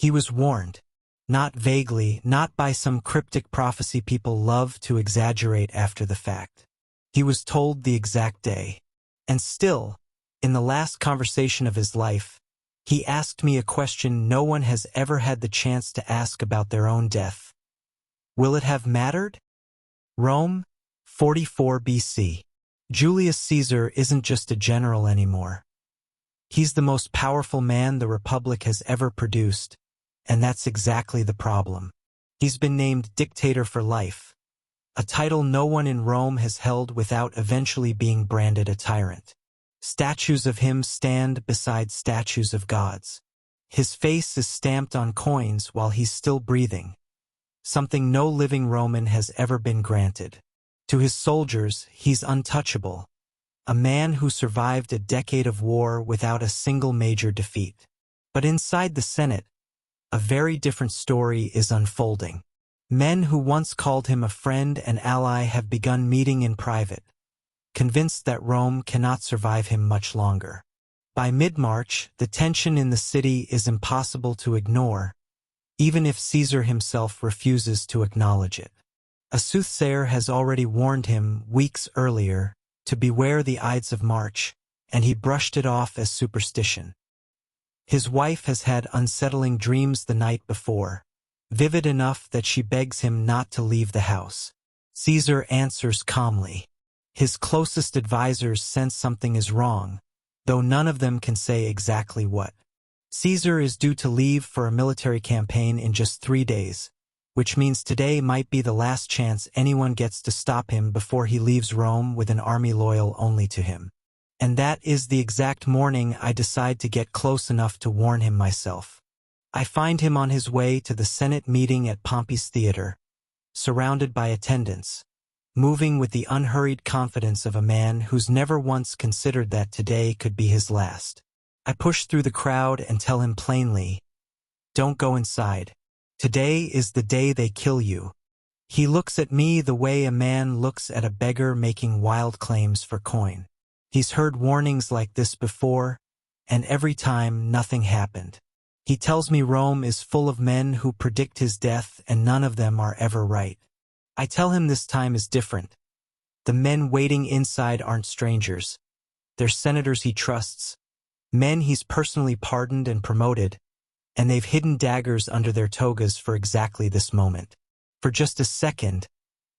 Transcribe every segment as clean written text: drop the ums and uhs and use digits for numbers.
He was warned. Not vaguely, not by some cryptic prophecy people love to exaggerate after the fact. He was told the exact day. And still, in the last conversation of his life, he asked me a question no one has ever had the chance to ask about their own death. Will it have mattered? Rome, 44 BC. Julius Caesar isn't just a general anymore. He's the most powerful man the Republic has ever produced, and that's exactly the problem. He's been named dictator for life, a title no one in Rome has held without eventually being branded a tyrant. Statues of him stand beside statues of gods. His face is stamped on coins while he's still breathing, something no living Roman has ever been granted. To his soldiers, he's untouchable, a man who survived a decade of war without a single major defeat. But inside the Senate, a very different story is unfolding. Men who once called him a friend and ally have begun meeting in private, convinced that Rome cannot survive him much longer. By mid-March, the tension in the city is impossible to ignore, even if Caesar himself refuses to acknowledge it. A soothsayer has already warned him weeks earlier to beware the Ides of March, and he brushed it off as superstition. His wife has had unsettling dreams the night before, vivid enough that she begs him not to leave the house. Caesar answers calmly. His closest advisors sense something is wrong, though none of them can say exactly what. Caesar is due to leave for a military campaign in just 3 days, which means today might be the last chance anyone gets to stop him before he leaves Rome with an army loyal only to him. And that is the exact morning I decide to get close enough to warn him myself. I find him on his way to the Senate meeting at Pompey's Theater, surrounded by attendants, moving with the unhurried confidence of a man who's never once considered that today could be his last. I push through the crowd and tell him plainly, "Don't go inside. Today is the day they kill you." He looks at me the way a man looks at a beggar making wild claims for coin. He's heard warnings like this before, and every time nothing happened. He tells me Rome is full of men who predict his death and none of them are ever right. I tell him this time is different. The men waiting inside aren't strangers. They're senators he trusts, men he's personally pardoned and promoted, and they've hidden daggers under their togas for exactly this moment. For just a second,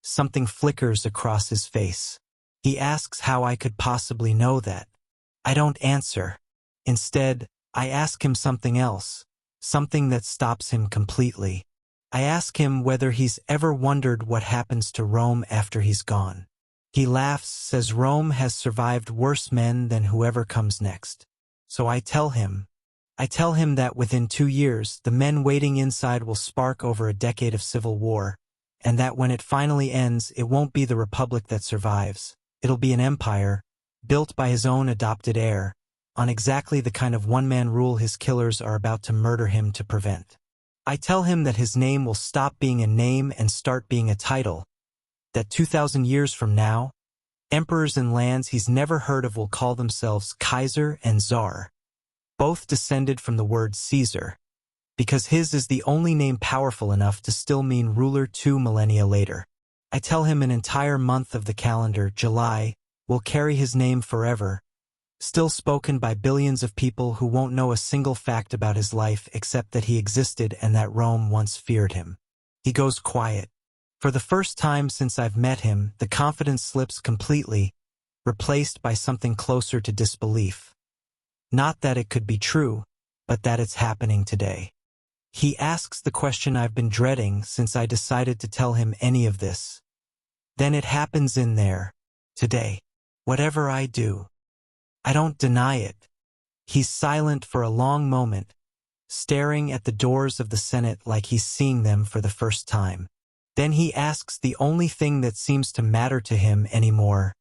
something flickers across his face. He asks how I could possibly know that. I don't answer. Instead, I ask him something else, something that stops him completely. I ask him whether he's ever wondered what happens to Rome after he's gone. He laughs, says Rome has survived worse men than whoever comes next. So I tell him that within 2 years, the men waiting inside will spark over a decade of civil war, and that when it finally ends, it won't be the Republic that survives. It'll be an empire, built by his own adopted heir, on exactly the kind of one-man rule his killers are about to murder him to prevent. I tell him that his name will stop being a name and start being a title, that 2,000 years from now, emperors in lands he's never heard of will call themselves Kaiser and Tsar, both descended from the word Caesar, because his is the only name powerful enough to still mean ruler 2 millennia later. I tell him an entire month of the calendar, July, will carry his name forever, still spoken by billions of people who won't know a single fact about his life except that he existed and that Rome once feared him. He goes quiet. For the first time since I've met him, the confidence slips completely, replaced by something closer to disbelief. Not that it could be true, but that it's happening today. He asks the question I've been dreading since I decided to tell him any of this. Then it happens in there, today. Whatever I do, I don't deny it. He's silent for a long moment, staring at the doors of the Senate like he's seeing them for the first time. Then he asks the only thing that seems to matter to him anymore.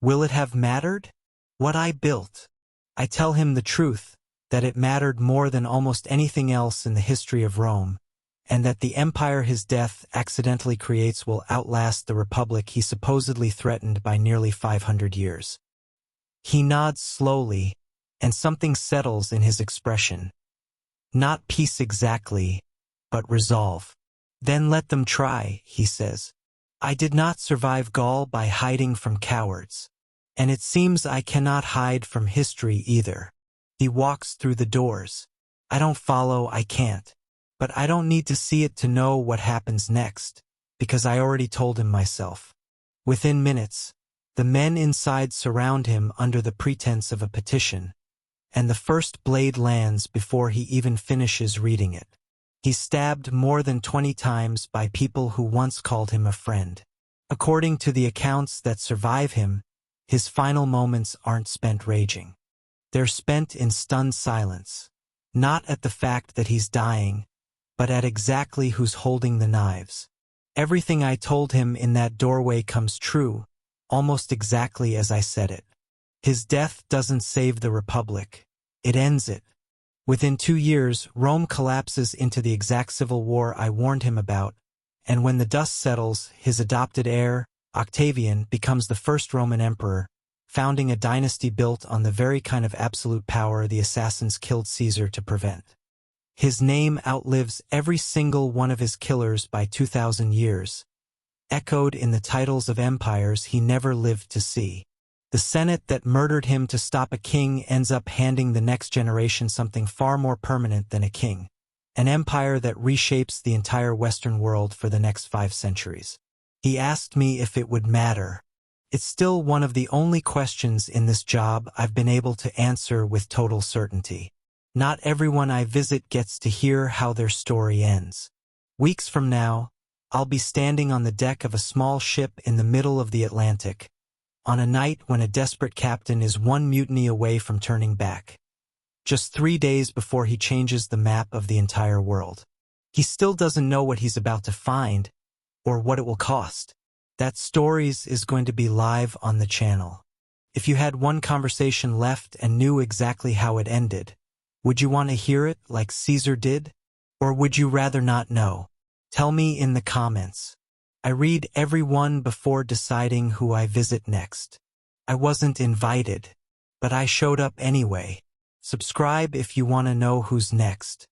Will it have mattered? What I built. I tell him the truth, that it mattered more than almost anything else in the history of Rome, and that the empire his death accidentally creates will outlast the republic he supposedly threatened by nearly 500 years. He nods slowly, and something settles in his expression. Not peace exactly, but resolve. Then let them try, he says. I did not survive Gaul by hiding from cowards. And it seems I cannot hide from history either. He walks through the doors. I don't follow, I can't. But I don't need to see it to know what happens next, because I already told him myself. Within minutes, the men inside surround him under the pretense of a petition, and the first blade lands before he even finishes reading it. He's stabbed more than 20 times by people who once called him a friend. According to the accounts that survive him, his final moments aren't spent raging. They're spent in stunned silence, not at the fact that he's dying, but at exactly who's holding the knives. Everything I told him in that doorway comes true, almost exactly as I said it. His death doesn't save the Republic. It ends it. Within 2 years, Rome collapses into the exact civil war I warned him about, and when the dust settles, his adopted heir, Octavian, becomes the first Roman emperor, founding a dynasty built on the very kind of absolute power the assassins killed Caesar to prevent. His name outlives every single one of his killers by 2,000 years, echoed in the titles of empires he never lived to see. The Senate that murdered him to stop a king ends up handing the next generation something far more permanent than a king, an empire that reshapes the entire Western world for the next 5 centuries. He asked me if it would matter. It's still one of the only questions in this job I've been able to answer with total certainty. Not everyone I visit gets to hear how their story ends. Weeks from now, I'll be standing on the deck of a small ship in the middle of the Atlantic, on a night when a desperate captain is one mutiny away from turning back. Just 3 days before he changes the map of the entire world. He still doesn't know what he's about to find, or what it will cost. That Stories is going to be live on the channel. If you had one conversation left and knew exactly how it ended, would you want to hear it like Caesar did? Or would you rather not know? Tell me in the comments. I read every one before deciding who I visit next. I wasn't invited, but I showed up anyway. Subscribe if you want to know who's next.